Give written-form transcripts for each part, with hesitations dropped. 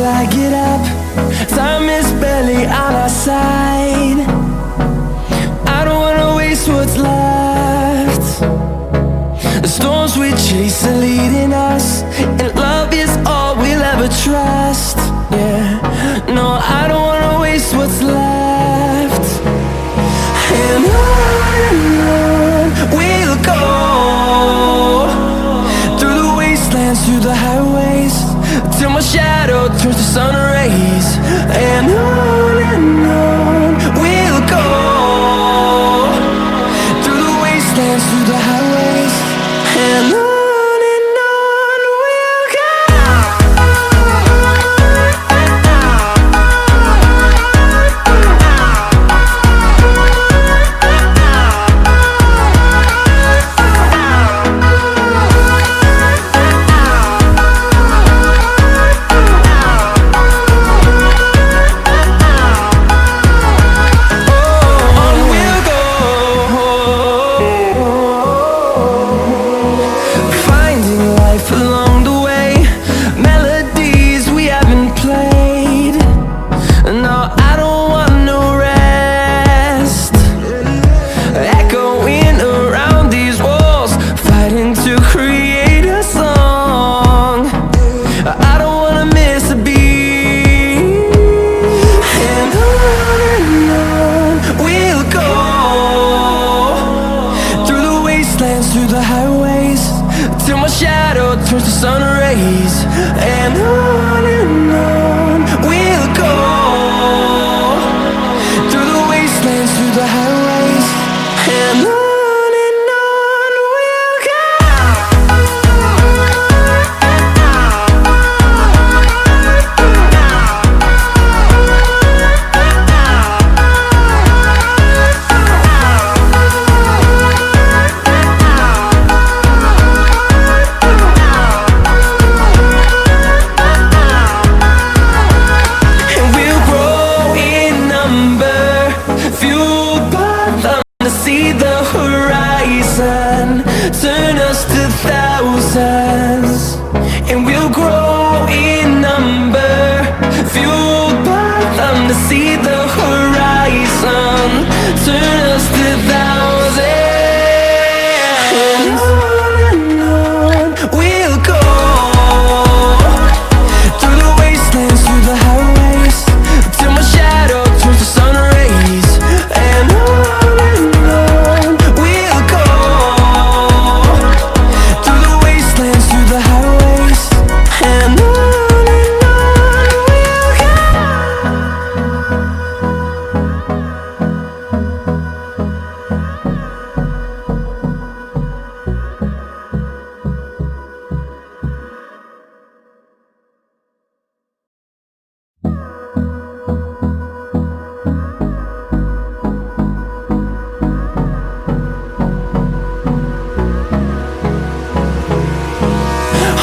till I get up. Time is barely on our side. I don't wanna waste what's left. The storms we chase are leading us, and love is all we'll ever trust. Yeah, no, I don't wanna waste what's left. And on we'll go, through the wastelands, through the highways, till my shadow turns to sun rays. And on we'll go, through the wastelands, through the highways, and on we'll go. Through the highways, till my shadow turns to sun rays. And on we'll go, through the wastelands, through the highways, and on we'll go. Turn us to thousands, and we'll grow in number, fueled by them to see the horizon. Turn us to thousands, and on we'll go, through the wastelands, through the highways, till my shadow turns to sun rays. And on we'll go, through the wastelands, through the highways, and on we'll go.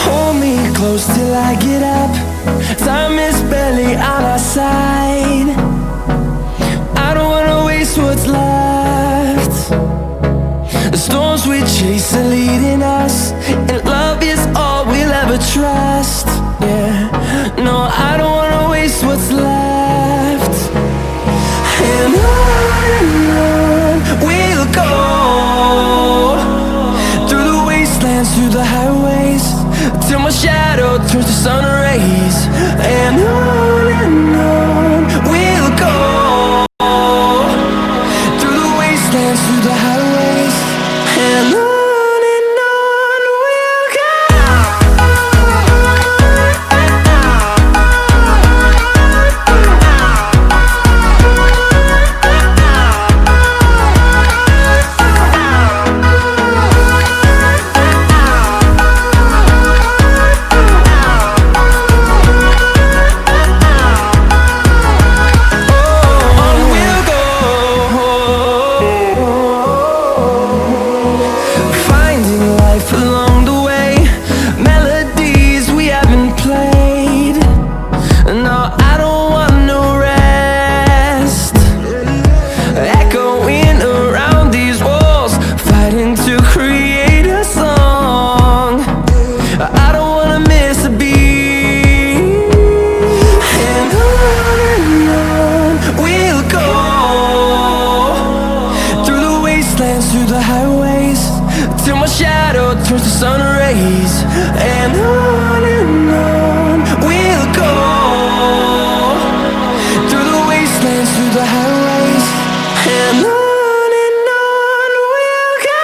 Hold me close till I get up. Time is barely on our side. I don't wanna waste what's left. The storms we chase are leading us, and love is all we'll ever trust. Yeah, no, I don't wanna waste what's left. And on we'll go, through the wastelands, through the highways, till my shadow turns to sun rays. And on we'll go, through the wastelands, through the highways, and on on we'll go, through the wastelands, through the highways, and on we'll go.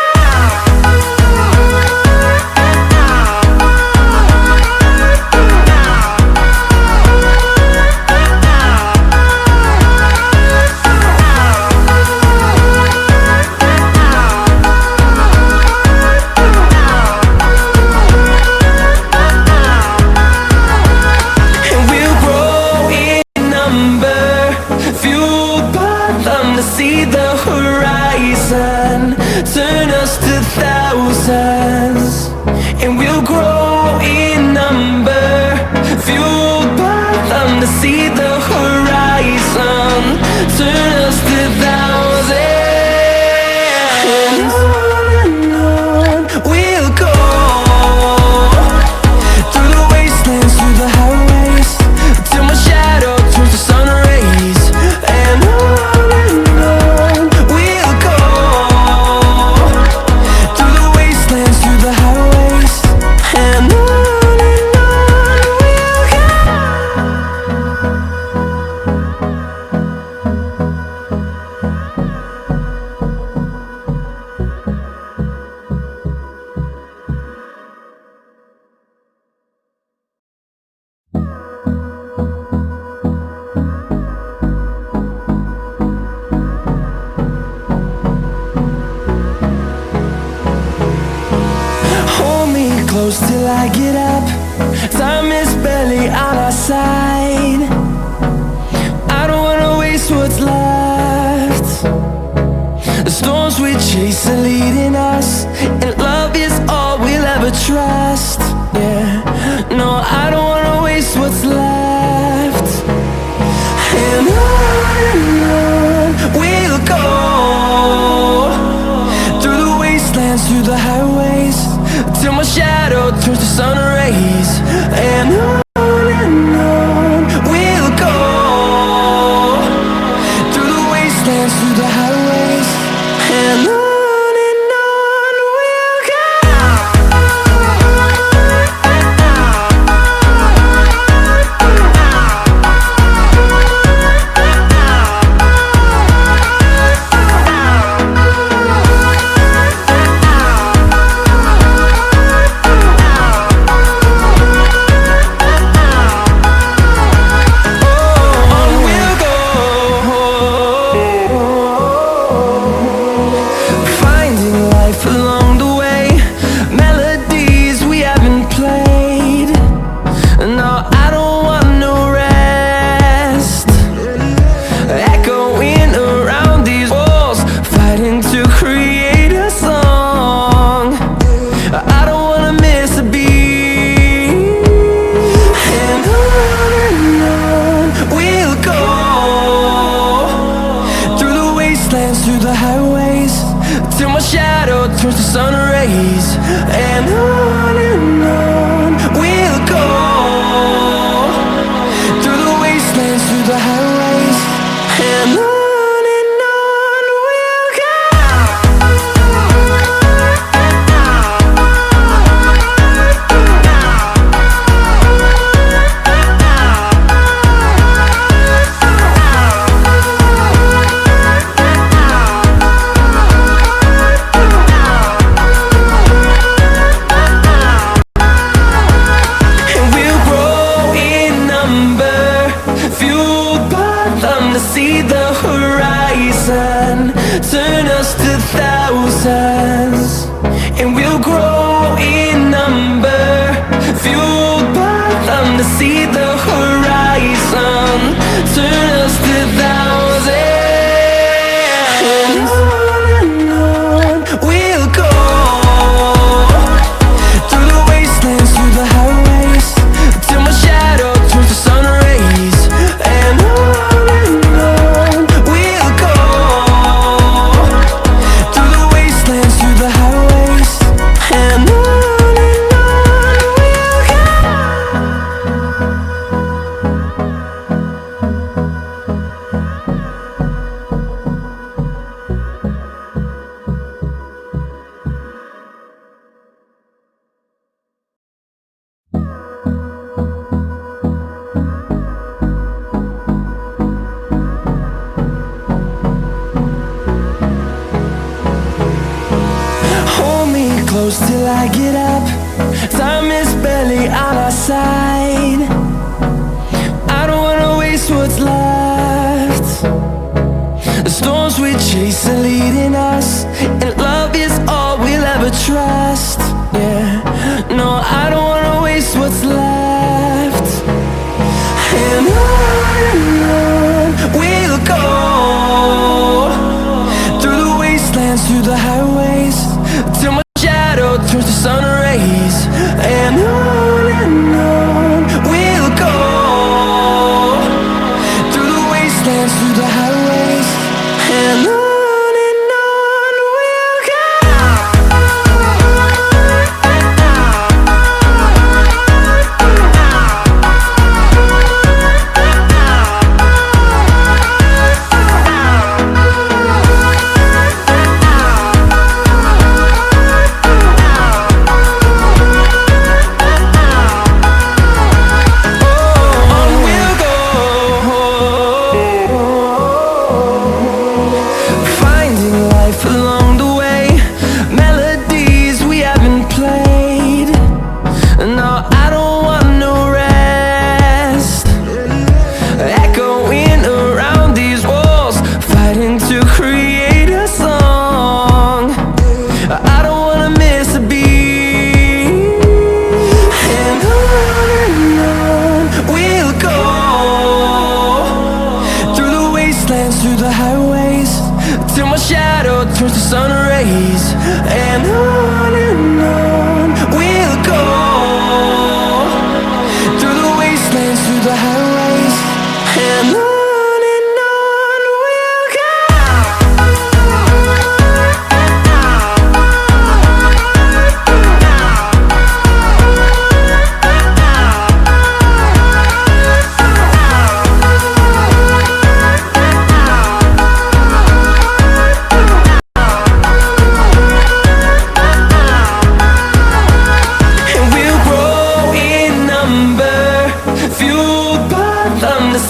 See the horizon, turn us to thousands, and we'll grow in number, fueled by them to see the horizon, turn us to thousands, and on we'll go, through the wastelands, through the highways, till my shadow turns to sun rays, and on close till I get up. Time is barely on our side. I don't wanna waste what's left. The storms we chase are leading us, and love is all we'll ever trust. Yeah, no, I don't wanna waste what's left. And on we'll go, through the wastelands, through the highways, till my shadow turns to sun rays, and on we'll go, through the wastelands, through the highways, and on we'll go. Through the highways, till my shadow turns to sun rays, and on we'll go, through the wastelands, through the highways, and on we'll go. See the horizon, turn us to thousands, and we'll grow in number, fueled by them to see the horizon, turn us to thousands, and on we'll go, through the wastelands, through the highways, till my shadow turns to sun rays, and on we'll go. close till I get up. Time is barely on our side. I don't wanna waste what's left. The storms we chase are leading us, and love is all we'll ever trust. Yeah, no, I don't wanna waste what's left. And on we'll go, through the wastelands, through the highways, till my shadow turns to sun rays. And on we'll go, through the wastelands, through the highways, and on we'll go. Through the highways, till my shadow turns to sun rays. And on we'll go, through the wastelands, through the highways, and on we'll go.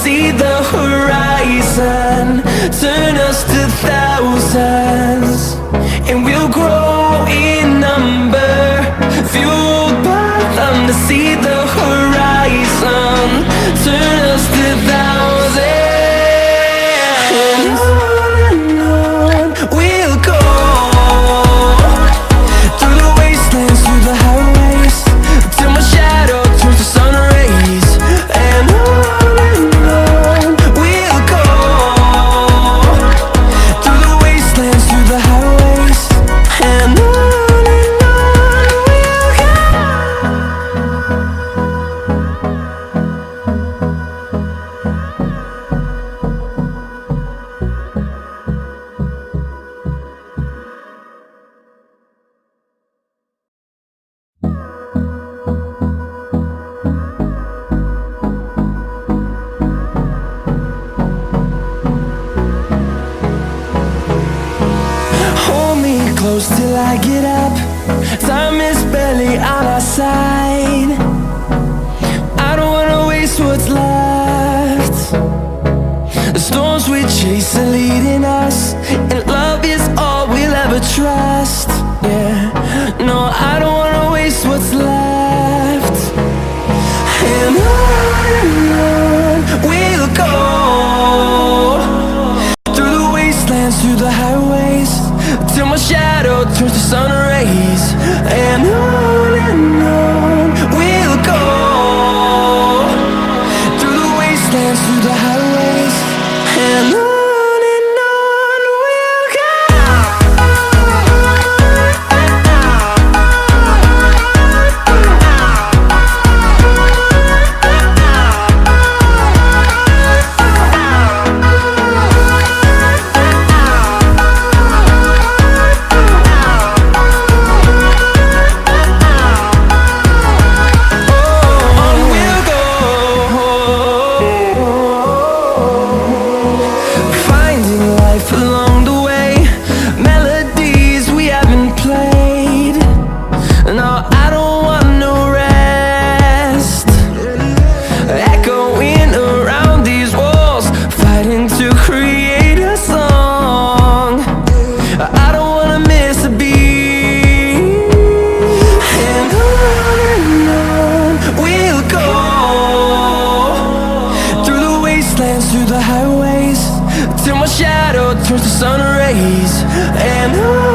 See the horizon, turn us to thousands, and we'll grow in number, fueled by them to see the horizon, turn us to thousands. And on we'll go, through the wastelands, through the highways, till my shadow turns to sun rays. And close till I get up. Time is barely on our side. I don't wanna waste what's left. The storms we chase are leading us, and love is all we'll ever trust. Yeah, no, I don't wanna waste what's left. And on we'll go, through the wastelands, through the highways, till my shadow turns to sun rays. And on we'll go, through the wastelands, through the highways, and on we'll go. I don't wanna miss a beat. till my shadow turns to sun rays. And